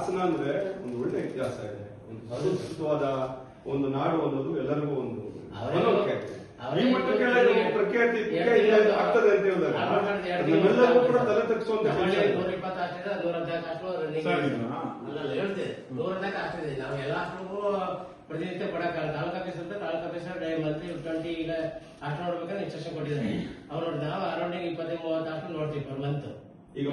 ಹಾಸನ ಅಂದ್ರೆ ಒಂದು ಒಳ್ಳೆ ಇತಿಹಾಸ ಇದೆ, ಒಂದು ಸುರಕ್ಷಿತವಾದ ಒಂದು ನಾಡು ಅನ್ನೋದು ಎಲ್ಲರಿಗೂ ಒಂದು ಮನೋಕ್ಕೆ ಈ ಮಟ್ಟಕ್ಕೆ ಪ್ರಖ್ಯಾತಿ ಆಗ್ತದೆ ಅಂತ ಹೇಳಿದಾಗ ನಮ್ಮೆಲ್ಲರಿಗೂ ಕೂಡ ತಲೆ ತಗ್ಗಿಸುವಂತ ಪ್ರತಿನಿತ್ಯ ಕೊಡಕ್ಕಾಗಲ್ಲ. ತಾಲೂಕು ಆಫೀಸ್ ಅಂತ ತಾಲೂಕು ಆಫೀಸರ್ ಮಂತ್ಲಿ 20 ಈಗ ಹಾಸ್ಟೆಲ್ ನೋಡ್ಬೇಕಾದ್ರೆ ಇನ್ಸ್ಟ್ರಕ್ಷನ್ ಕೊಟ್ಟಿದ್ದಾರೆ. ಅವ್ರು ನೋಡಿ ನಾವು ಅರೌಂಡಿಂಗ್ 20-30 ಹಾಸ್ಟೆಲ್ ನೋಡ್ತೀವಿ ಪರ್ ಮಂತ್. ಈಗ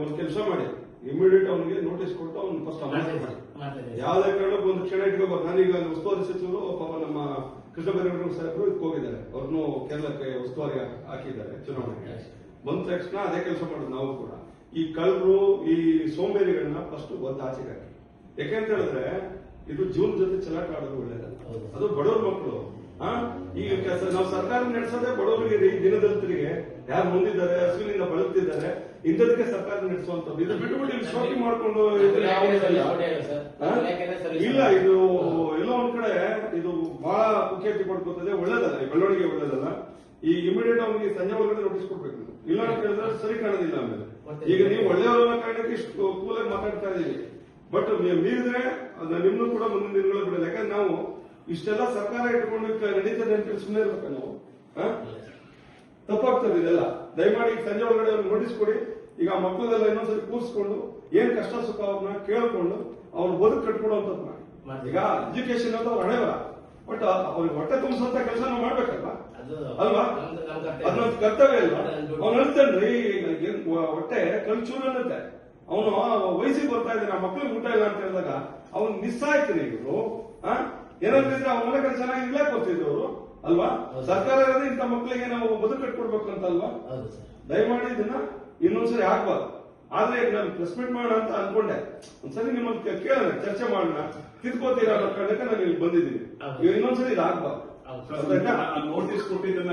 ಒಂದು ಕೆಲಸ ಮಾಡಿ, ಇಮಿಡಿಯೇಟ್ ಅವನಿಗೆ ನೋಟಿಸ್ ಕೊಟ್ಟು ಅವ್ನು ಫಸ್ಟ್ ಅಮೌಂಟ್ ಮಾಡಿ, ಯಾವ್ದೇ ಕಾರಣಕ್ಕೂ ಒಂದು ಕ್ಷಣ ಇಟ್ಕೋಬೇಕು. ನಾನೀಗ ಉಸ್ತುವಾರಿ ಸಚಿವರು ಪಾಪ ನಮ್ಮ ಕೃಷ್ಣ ಬೈರೇಗೌಡ ಸಾಹೇಬರು ಇದಕ್ಕೆ ಹೋಗಿದ್ದಾರೆ, ಅವ್ರನ್ನು ಕೇರಳಕ್ಕೆ ಉಸ್ತುವಾರಿ ಹಾಕಿದ್ದಾರೆ ಚುನಾವಣೆಗೆ. ಬಂದ ತಕ್ಷಣ ಅದೇ ಕೆಲಸ ಮಾಡೋದು ನಾವು ಕೂಡ. ಈ ಕಳ್ಳರು ಈ ಸೋಂಬೇರಿಗಳನ್ನ ಫಸ್ಟ್ ಒಂದು ಆಚೆಗೆ ಹಾಕಿ. ಯಾಕೆಂತ ಹೇಳಿದ್ರೆ ಇದು ಜೀವನ ಜೊತೆ ಚೆಲ್ಲಾಟ ಆಡೋದು ಒಳ್ಳೇದಲ್ಲ, ಅದು ಬಡವ್ರ ಮಕ್ಕಳು. ಈಗ ನಾವು ಸರ್ಕಾರ ನಡೆಸೋದೇ ಬಡವರಿಗೆ, ಈ ದಿನದಲ್ಲಿಗೆ ಯಾರು ಮುಂದಿದ್ದಾರೆ, ಹಸುವಿನಿಂದ ಬಳಲ್ತಿದ್ದಾರೆ, ಇಂಥದಕ್ಕೆ ಸರ್ಕಾರ ನಡೆಸುವಂತದ್ದು. ಇದು ಬಿಟ್ಟುಬಿಟ್ಟು ಇಲ್ಲಿ ಶೋಕಿ ಮಾಡ್ಕೊಂಡು ಇಲ್ಲ, ಇದು ಎಲ್ಲೋ ಒಂದ್ ಕಡೆ ಇದು ಬಹಳ ಕುಖ್ಯಾತಿ ಪಡ್ಕೋತದೆ, ಒಳ್ಳೇದಲ್ಲ, ಈ ಬೆಳವಣಿಗೆ ಒಳ್ಳೇದಲ್ಲ. ಈ ಇಮಿಡಿಯೇಟ್ ಅವನಿಗೆ ಸಂಜೆ ಒಳಗಡೆ ನೋಟಿಸ್ ಕೊಡ್ಬೇಕು. ಇಲ್ಲ ಅಂತ ಹೇಳಿದ್ರೆ ಸರಿ ಕಾಣೋದಿಲ್ಲ. ಆಮೇಲೆ ಈಗ ನೀವು ಒಳ್ಳೆಯವರ ಕಾರಣಕ್ಕೆ ಇಷ್ಟು ಕೂಲಾಗಿ ಮಾತಾಡ್ತಾ ಇದೀವಿ, ಬಟ್ ನೀವು ಮೀರಿದ್ರೆ ನಿಮ್ನು ಕೂಡ ಮುಂದಿನ ದಿನಗಳು ಬಿಡಲ್ಲ. ಯಾಕಂದ್ರೆ ನಾವು ಇಷ್ಟೆಲ್ಲ ಸರ್ಕಾರ ಇಟ್ಕೊಂಡು ನಡೀತದೆ ಅಂತ ಸುಮ್ಮನೆ ಇರ್ಬೇಕು. ನಾವು ತಪ್ಪಾಗ್ತದೆ ಇದೆಲ್ಲ. ದಯಮಾಡಿ ಈಗ ಸಂಜೆ ಒಳಗಡೆ ಅವ್ರಿಗೆ ನೋಟಿಸ್ ಕೊಡಿ. ಈಗ ಆ ಮಕ್ಕಳೆಲ್ಲ ಇನ್ನೊಂದ್ಸರಿ ಕೂರಿಸ್ಕೊಂಡು ಏನ್ ಕಷ್ಟ ಸುಖ ಅವ್ರನ್ನ ಕೇಳ್ಕೊಂಡು ಅವ್ರ ಬದುಕು ಕಟ್ಕೊಡುವಂತದ್ ಮಾಡಿ. ಈಗ ಎಜುಕೇಶನ್ ಅಂತ ಅವ್ರ ಹಣೆವರ, ಬಟ್ ಅವ್ರಿಗೆ ಹೊಟ್ಟೆ ತುಂಬಿಸುವಂತ ಕೆಲಸ ನಾವು ಮಾಡ್ಬೇಕಲ್ವಾ, ಅಲ್ವಾ? ಅದನ್ನೊಂದು ಕರ್ತವ್ಯ ಇಲ್ಲ. ಅವ್ನು ಹೇಳ್ತಾನ್ರಿ ಹೊಟ್ಟೆ ಕಲ್ಚೂರು ಅನ್ನತ್ತೆ. ಅವನು ವಯಸ್ಸಿಗೆ ಬರ್ತಾ ಇದ್ದಾನೆ, ಆ ಮಕ್ಳಿಗೆ ಊಟ ಇಲ್ಲ ಅಂತ ಹೇಳಿದಾಗ ಅವ್ನು ಮಿಸ್ ಆಯ್ತು. ಇವರು ಏನಂತಿದ್ರೆ ಅವ್ರ ಚೆನ್ನಾಗಿ ಇಲ್ಲೇ ಕೊಡ್ತಿದ್ರು ಅವರು, ಅಲ್ವಾ? ಸರ್ಕಾರ ಇರೋದೇ ಇಂಥ ಮಕ್ಕಳಿಗೆ ನಾವು ಬದುಕು ಕಟ್ಕೊಡ್ಬೇಕು ಅಂತ ಅಲ್ವಾ? ದಯಮಾಡಿ ಇದನ್ನ ಇನ್ನೊಂದ್ಸರಿ ಹಾಕ್ಬಾರ್ದು. ಆದ್ರೆ ನಾನು ಪ್ರೆಸ್ ಮೀಟ್ ಮಾಡೋಣ ಅಂತ ಅನ್ಕೊಂಡೆ, ಒಂದ್ಸರಿ ನಿಮ್ಮನ್ನ ಕೇಳೋಣ, ಚರ್ಚೆ ಮಾಡೋಣ, ತಿದ್ಕೋತೀರಾ ಅನ್ನೋ ಕಾರಣಕ್ಕೆ ನಾನು ಇಲ್ಲಿ ಬಂದಿದ್ದೀನಿ. ಇನ್ನೊಂದ್ಸರಿ ಇದು ಆಗ್ಬಾರ್ದು. ನೋಟಿಸ್ ಕೊಟ್ಟಿದ್ದನ್ನ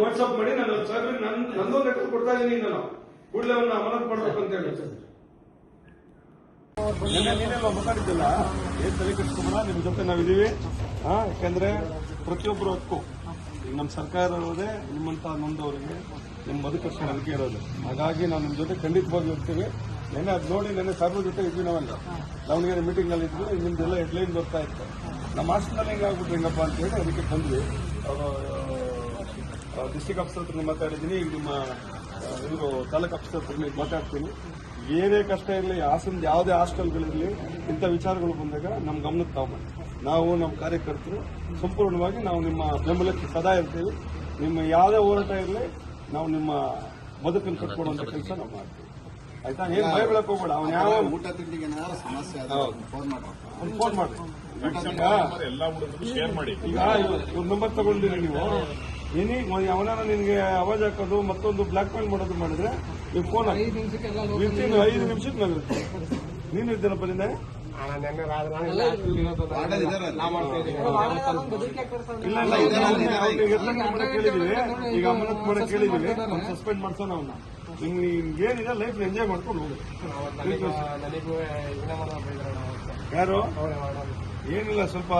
ವಾಟ್ಸ್ಆಪ್ ಮಾಡಿ ನಾನು ಸಾಹೇಬ್ರಿಗೆ ನಂದೊಂದು ಲೆಟರ್ ಕೊಡ್ತಾ ಇದೀನಿ, ನಾನು ಕೂಡಲೇ ಅವನ್ನ ಅಮಾನತ್ ಮಾಡ್ಬೇಕು ಅಂತ ಹೇಳಿ. ನೀನೆಲ್ಲ ಮಾತಾಡಿದ್ದಲ್ಲ, ಏನ್ ತಲೆ ಕೆಡಿಸ್ಕೊಂಡ, ನಿಮ್ ಜೊತೆ ನಾವಿದೀವಿ. ಯಾಕಂದ್ರೆ ಪ್ರತಿಯೊಬ್ಬರು ಹಕ್ಕು, ಈಗ ನಮ್ಮ ಸರ್ಕಾರ ಇರೋದೇ ನಿಮ್ಮಂತ ನೊಂದವರಿಗೆ ನಿಮ್ಮ ಬದುಕು ಅದಕ್ಕೆ ಇರೋದು. ಹಾಗಾಗಿ ನಾವು ನಿಮ್ ಜೊತೆ ಖಂಡಿತವಾಗಿ ಇರ್ತೀವಿ. ನೆನ್ನೆ ಅದು ನೋಡಿ, ನೆನ್ನೆ ಸಾಹೇಬ್ರ ಜೊತೆ ಇದ್ವಿ, ನಾವೆಲ್ಲ ದಾವಣಗೆರೆ ಮೀಟಿಂಗ್ ಅಲ್ಲಿ ಇದ್ವಿ. ನಿಮ್ದೆಲ್ಲ ಹೆಡ್ಲೈನ್ ಬರ್ತಾ ಇತ್ತು, ನಮ್ಮ ಹಾಸ್ಟೆಲ್ ಹಿಂಗ ಆಗ್ಬಿಟ್ರೆ ಹೆಂಗಪ್ಪ ಅಂತ ಹೇಳಿ ಅದಕ್ಕೆ ಬಂದ್ವಿ. ಡಿಸ್ಟಿಕ್ ಆಫೀಸರ್ ಹತ್ರ ಮಾತಾಡಿದ್ದೀನಿ, ಈಗ ನಿಮ್ಮ ಇವರು ತಾಲೂಕು ಆಫೀಸರ್ ಹತ್ರ ಮಾತಾಡ್ತೀನಿ. ಏನೇ ಕಷ್ಟ ಇರಲಿ, ಹಾಸನದ ಯಾವುದೇ ಹಾಸ್ಟೆಲ್ಗಳಿರಲಿ, ಇಂಥ ವಿಚಾರಗಳು ಬಂದಾಗ ನಮ್ಮ ಗಮನಕ್ಕೆ ತಗೊಂಡು ನಾವು ನಮ್ಮ ಕಾರ್ಯಕರ್ತರು ಸಂಪೂರ್ಣವಾಗಿ ನಾವು ನಿಮ್ಮ ಬೆಂಬಲಕ್ಕೆ ಸದಾ ಇರ್ತೀವಿ. ನಿಮ್ಮ ಯಾವುದೇ ಹೋರಾಟ ಇರಲಿ, ನಾವು ನಿಮ್ಮ ಬದುಕನ್ನು ಕಟ್ಕೊಡುವಂತ ಕೆಲಸ ನಾವು ಮಾಡ್ತೀವಿ. ಆಯ್ತಾ? ಏನ್ ಭಯ ಬೀಳಕ್ ಹೋಗ್ಬೇಡ. ಅವ್ನು ಯಾವ ಊಟ ತಿಂಡಿಗೆ ಸಮಸ್ಯೆ ಫೋನ್ ಮಾಡಿ. ಈಗ ಇವ್ರ ನಂಬರ್ ತಗೊಂಡಿರಿ ನೀವು, ಅವನ ನಿನ್ಗೆ ಅವಾಜ್ ಹಾಕೋದು, ಮತ್ತೊಂದು ಬ್ಲಾಕ್ ಮೇಲ್ ಮಾಡೋದು ಮಾಡಿದ್ರೆ ನೀವು ಫೋನ್ 5 ನಿಮಿಷಕ್ಕೆ ನಾವು ಇರ್ತೀವಿ. ನೀನು ಇದ್ದೇನಪ್ಪ ನಿನ್ನೆ ಕೇಳಿದೀವಿ, ಈಗ ಅಮನತ್ ಮಾಡಕ್ ಕೇಳಿದೀವಿ, ಸಸ್ಪೆಂಡ್ ಮಾಡ್ಸೋಣ ಅವನ್ನ. ನಿಮ್ಗೇನಿದೆ ಲೈಫ್ ಎಂಜಾಯ್ ಮಾಡ್ಕೊಂಡು ಹೋಗಿ. ಯಾರು ಏನಿಲ್ಲ, ಸ್ವಲ್ಪ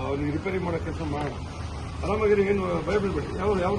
ಅವ್ರಿಗೆ ರಿಪೇರಿ ಮಾಡೋ ಕೆಲಸ ಮಾಡೋಣ. ಆರಾಮಾಗಿರಿ, ಏನು ಭಯ ಬೀಳ್ಬೇಡಿ. ಯಾವ